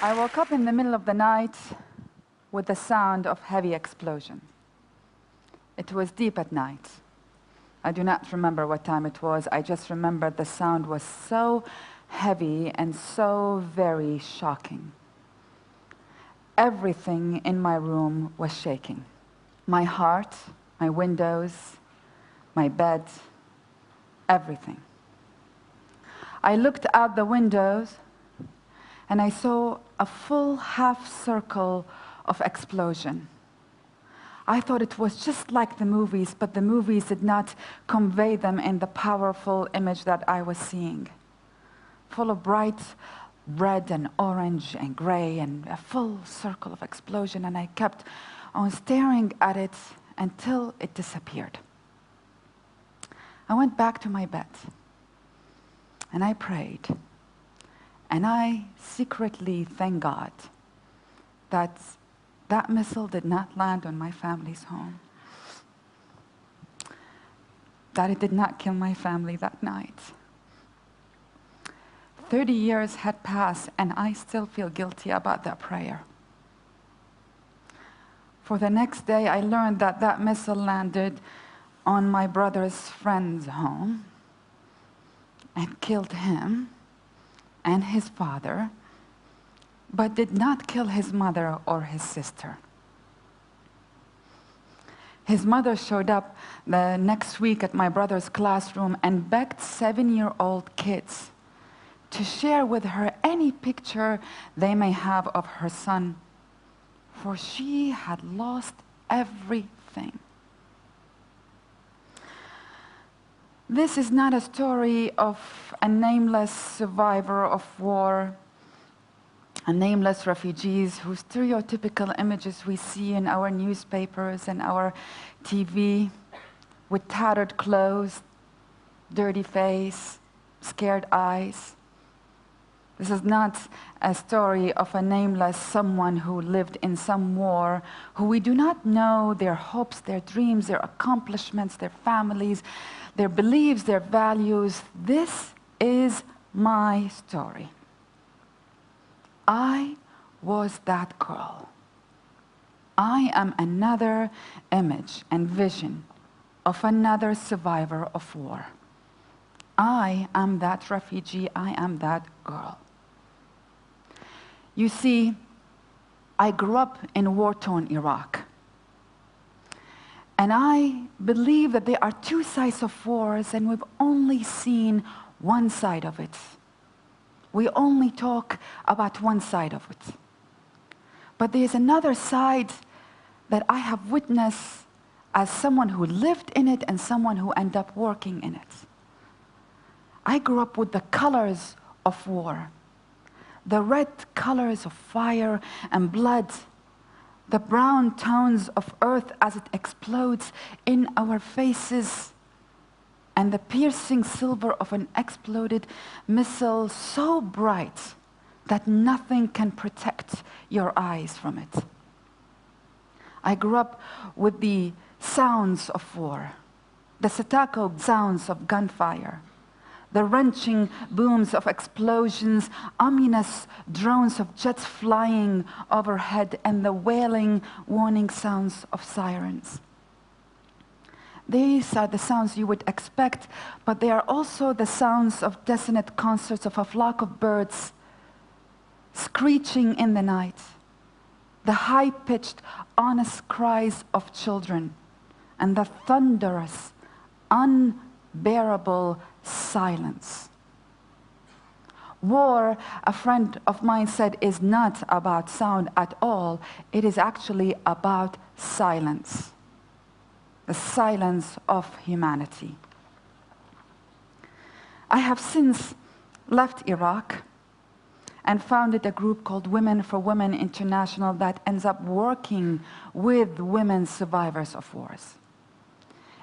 I woke up in the middle of the night with the sound of heavy explosion. It was deep at night. I do not remember what time it was. I just remember the sound was so heavy and so very shocking. Everything in my room was shaking. My heart, my windows, my bed, everything. I looked out the windows and I saw a full half circle of explosion. I thought it was just like the movies, but the movies did not convey them in the powerful image that I was seeing. Full of bright red and orange and gray and a full circle of explosion, and I kept on staring at it until it disappeared. I went back to my bed and I prayed, and I secretly thank God that that missile did not land on my family's home, that it did not kill my family that night. 30 years had passed and I still feel guilty about that prayer. For the next day, I learned that that missile landed on my brother's friend's home and killed him and his father, but did not kill his mother or his sister. His mother showed up the next week at my brother's classroom and begged 7-year-old kids to share with her any picture they may have of her son, for she had lost everything. This is not a story of a nameless survivor of war, a nameless refugees whose stereotypical images we see in our newspapers and our TV, with tattered clothes, dirty face, scared eyes. This is not a story of a nameless someone who lived in some war, who we do not know their hopes, their dreams, their accomplishments, their families, their beliefs, their values. This is my story. I was that girl. I am another image and vision of another survivor of war. I am that refugee. I am that girl. You see, I grew up in war-torn Iraq. And I believe that there are two sides of wars, and we've only seen one side of it. We only talk about one side of it. But there's another side that I have witnessed as someone who lived in it and someone who ended up working in it. I grew up with the colors of war, the red colors of fire and blood, the brown tones of earth as it explodes in our faces, and the piercing silver of an exploded missile so bright that nothing can protect your eyes from it. I grew up with the sounds of war, the staccato sounds of gunfire, the wrenching booms of explosions, ominous drones of jets flying overhead, and the wailing warning sounds of sirens. These are the sounds you would expect, but they are also the sounds of dissonant concerts of a flock of birds screeching in the night, the high-pitched, honest cries of children, and the thunderous, unbearable silence. War, a friend of mine said, is not about sound at all. It is actually about silence. The silence of humanity. I have since left Iraq and founded a group called Women for Women International that ends up working with women survivors of wars.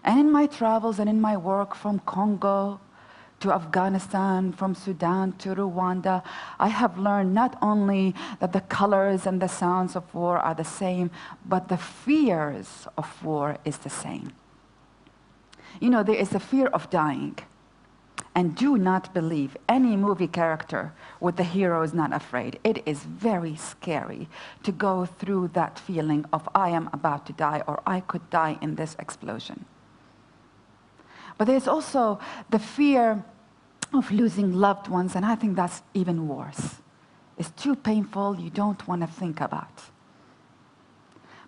And in my travels and in my work from Congo to Afghanistan, from Sudan to Rwanda, I have learned not only that the colors and the sounds of war are the same, but the fears of war is the same. You know, there is the fear of dying. And do not believe any movie character with the hero is not afraid. It is very scary to go through that feeling of I am about to die or I could die in this explosion. But there's also the fear of losing loved ones, and I think that's even worse. It's too painful, you don't want to think about.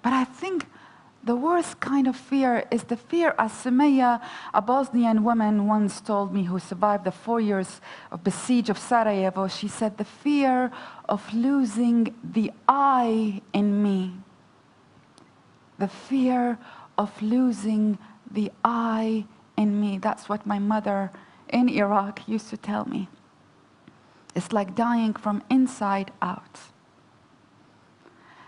But I think the worst kind of fear is the fear, as Sumaya, a Bosnian woman, once told me, who survived the 4 years of besiege of Sarajevo. She said, the fear of losing the I in me. The fear of losing the I in me. That's what my mother in Iraq used to tell me. It's like dying from inside out.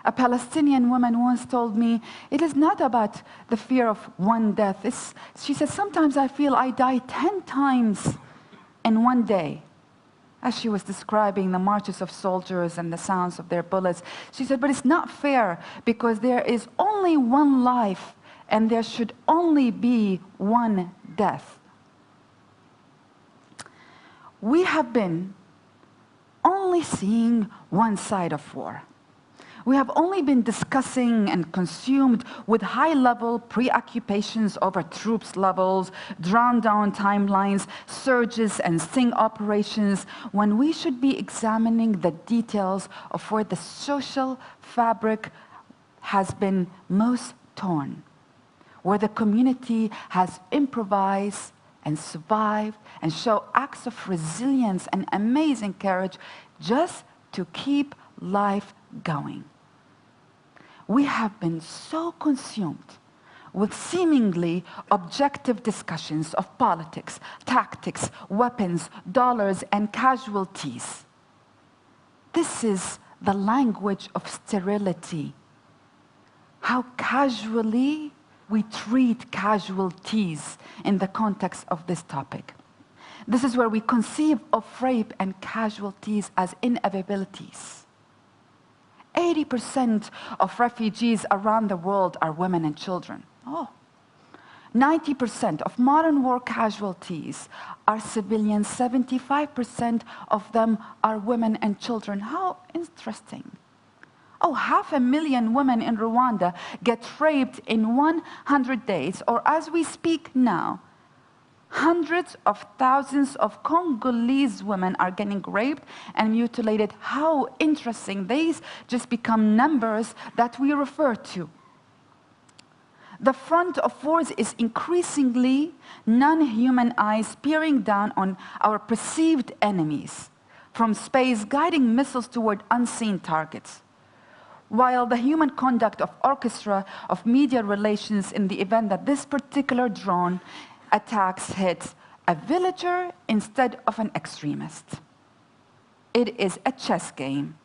A Palestinian woman once told me, it is not about the fear of one death. She said, sometimes I feel I die 10 times in one day. As she was describing the marches of soldiers and the sounds of their bullets, she said, but it's not fair because there is only one life and there should only be one death. We have been only seeing one side of war. We have only been discussing and consumed with high-level preoccupations over troops levels, drawn-down timelines, surges and sting operations, when we should be examining the details of where the social fabric has been most torn, where the community has improvised and survived and show acts of resilience and amazing courage just to keep life going. We have been so consumed with seemingly objective discussions of politics, tactics, weapons, dollars, and casualties. This is the language of sterility. How casually we treat casualties in the context of this topic. This is where we conceive of rape and casualties as inevitabilities. 80% of refugees around the world are women and children. 90% of modern war casualties are civilians. 75% of them are women and children. How interesting. 500,000 women in Rwanda get raped in 100 days, or as we speak now, hundreds of thousands of Congolese women are getting raped and mutilated. How interesting. These just become numbers that we refer to. The front of wars is increasingly non-human eyes peering down on our perceived enemies, from space guiding missiles toward unseen targets. While the human conduct of orchestra of media relations in the event that this particular drone attacks hit a villager instead of an extremist. It is a chess game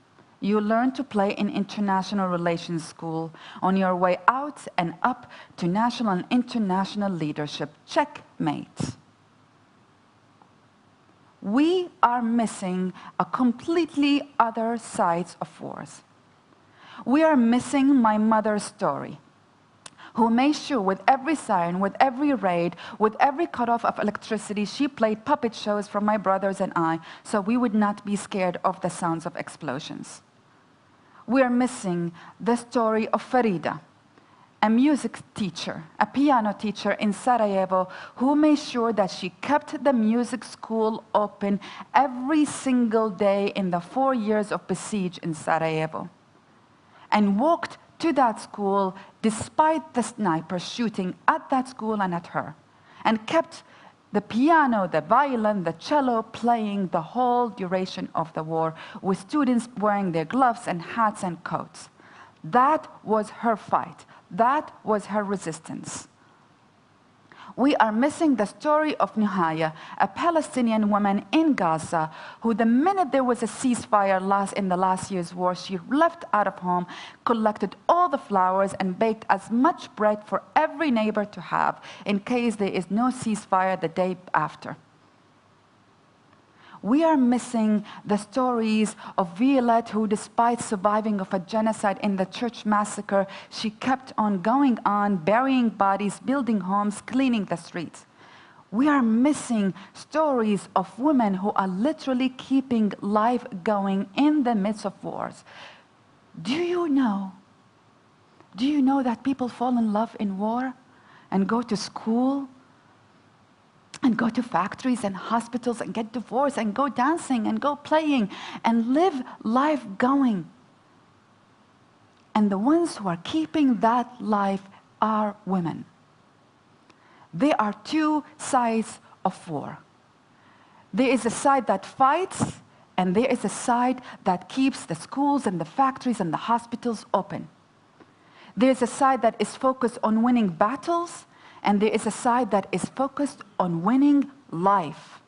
you learn to play in international relations school on your way out and up to national and international leadership. Checkmate. We are missing a completely other side of wars. We are missing my mother's story, who made sure with every siren, with every raid, with every cutoff of electricity, she played puppet shows for my brothers and I, so we would not be scared of the sounds of explosions. We are missing the story of Farida, a music teacher, a piano teacher in Sarajevo, who made sure that she kept the music school open every single day in the 4 years of besiege in Sarajevo, and walked to that school despite the snipers shooting at that school and at her, and kept the piano, the violin, the cello playing the whole duration of the war, with students wearing their gloves and hats and coats. That was her fight. That was her resistance. We are missing the story of Nuhaya, a Palestinian woman in Gaza, who the minute there was a ceasefire in the last year's war, she left out of home, collected all the flowers, and baked as much bread for every neighbor to have, in case there is no ceasefire the day after. We are missing the stories of Violet, who, despite surviving of a genocide in the church massacre, she kept on going on, burying bodies, building homes, cleaning the streets. We are missing stories of women who are literally keeping life going in the midst of wars. Do you know that people fall in love in war and go to school and go to factories and hospitals and get divorced and go dancing and go playing and live life going? And the ones who are keeping that life are women. There are two sides of war. There is a side that fights, and there is a side that keeps the schools and the factories and the hospitals open. There is a side that is focused on winning battles, and there is a side that is focused on winning life.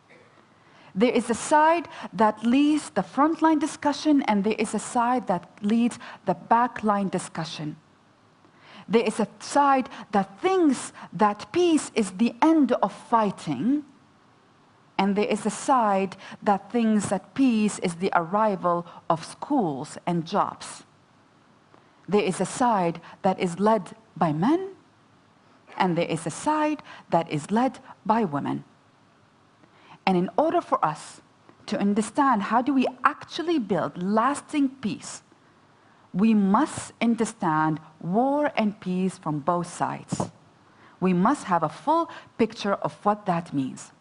There is a side that leads the frontline discussion, and there is a side that leads the backline discussion. There is a side that thinks that peace is the end of fighting, and there is a side that thinks that peace is the arrival of schools and jobs. There is a side that is led by men, and there is a side that is led by women. And in order for us to understand how do we actually build lasting peace, we must understand war and peace from both sides. We must have a full picture of what that means.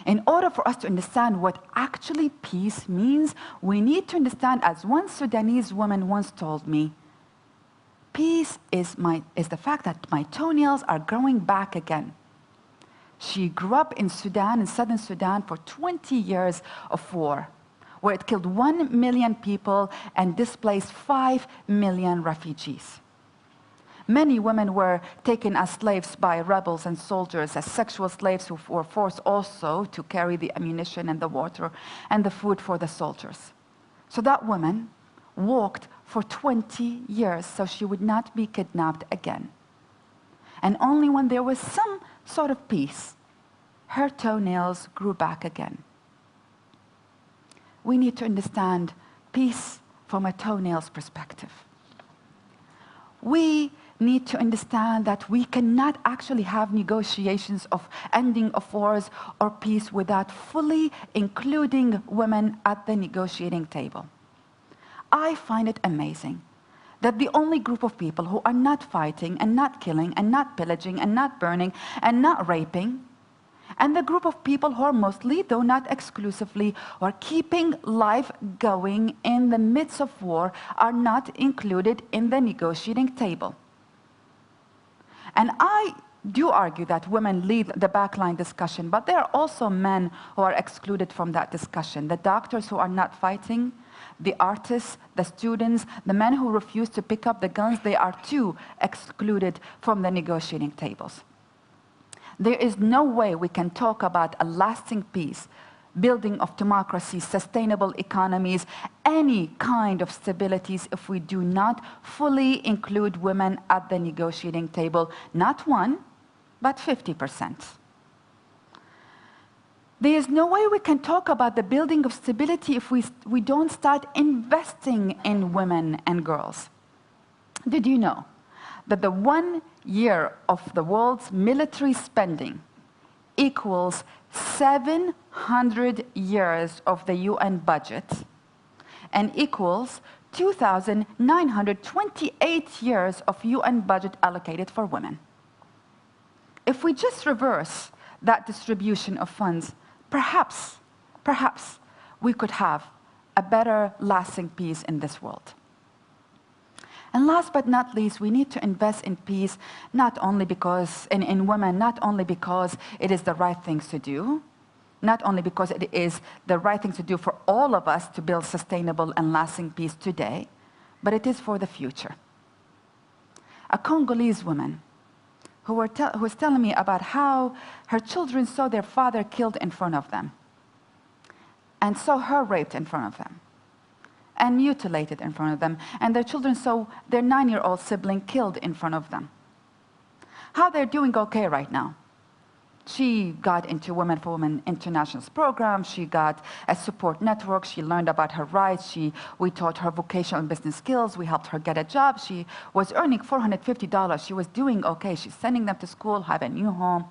In order for us to understand what actually peace means, we need to understand, as one Sudanese woman once told me, peace is the fact that my toenails are growing back again. She grew up in Sudan, in southern Sudan, for 20 years of war, where it killed 1 million people and displaced 5 million refugees. Many women were taken as slaves by rebels and soldiers, as sexual slaves who were forced also to carry the ammunition and the water and the food for the soldiers. So that woman walked for 20 years so she would not be kidnapped again. And only when there was some sort of peace, her toenails grew back again. We need to understand peace from a toenails perspective. We need to understand that we cannot actually have negotiations of ending of wars or peace without fully including women at the negotiating table. I find it amazing that the only group of people who are not fighting and not killing and not pillaging and not burning and not raping, and the group of people who are mostly, though not exclusively, are keeping life going in the midst of war, are not included in the negotiating table. And I do argue that women lead the backline discussion, but there are also men who are excluded from that discussion. The doctors who are not fighting, the artists, the students, the men who refuse to pick up the guns, they are too excluded from the negotiating tables. There is no way we can talk about a lasting peace, building of democracy, sustainable economies, any kind of stabilities if we do not fully include women at the negotiating table, not 1, but 50%. There is no way we can talk about the building of stability if we don't start investing in women and girls. Did you know that the 1 year of the world's military spending equals 700 years of the UN budget and equals 2,928 years of UN budget allocated for women? If we just reverse that distribution of funds, perhaps we could have a better lasting peace in this world. And last but not least, we need to invest in peace not only because, in women, not only because it is the right things to do, not only because it is the right thing to do for all of us to build sustainable and lasting peace today, but it is for the future. A Congolese woman who was telling me about how her children saw their father killed in front of them and saw her raped in front of them and mutilated in front of them, and their children saw their 9-year-old sibling killed in front of them. How they're doing okay right now. She got into Women for Women International's program. She got a support network. She learned about her rights. We taught her vocational and business skills. We helped her get a job. She was earning $450. She was doing okay. She's sending them to school, have a new home.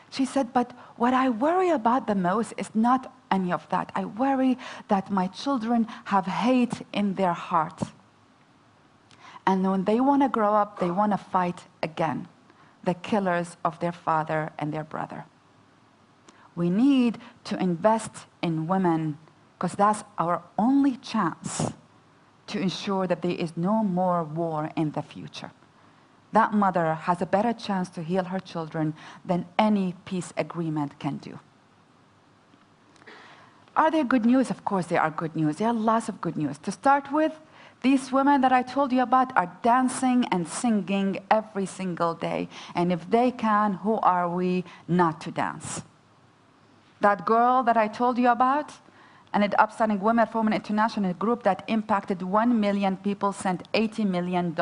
She said, but what I worry about the most is not any of that. I worry that my children have hate in their heart. And when they want to grow up, they want to fight again, the killers of their father and their brother. We need to invest in women because that's our only chance to ensure that there is no more war in the future. That mother has a better chance to heal her children than any peace agreement can do. Are there good news? Of course there are good news. There are lots of good news. To start with, these women that I told you about are dancing and singing every single day. And if they can, who are we not to dance? That girl that I told you about, and an upstanding Women for Women International group that impacted 1 million people, sent $80 million.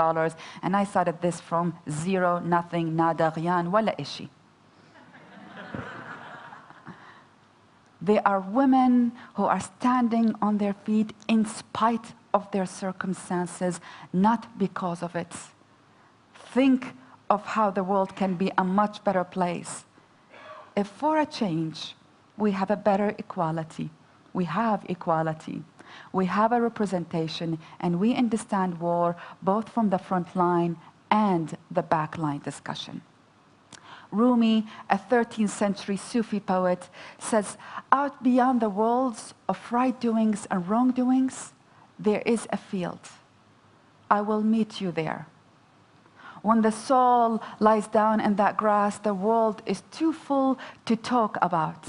And I started this from zero, nothing, nada, rien, wala ishi. They are women who are standing on their feet in spite of their circumstances, not because of it. Think of how the world can be a much better place if, for a change, we have a better equality. We have equality. We have a representation, and we understand war both from the front line and the back line discussion. Rumi, a 13th century Sufi poet, says, out beyond the worlds of right doings and wrongdoings, there is a field. I will meet you there. When the soul lies down in that grass, the world is too full to talk about.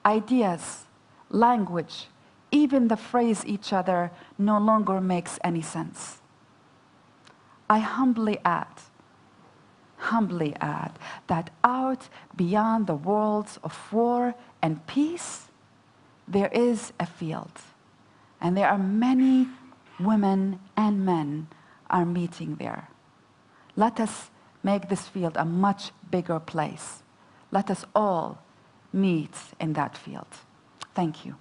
Ideas, language, even the phrase each other no longer makes any sense. I humbly add that out beyond the worlds of war and peace, there is a field. And there are many women and men are meeting there. Let us make this field a much bigger place. Let us all meet in that field. Thank you.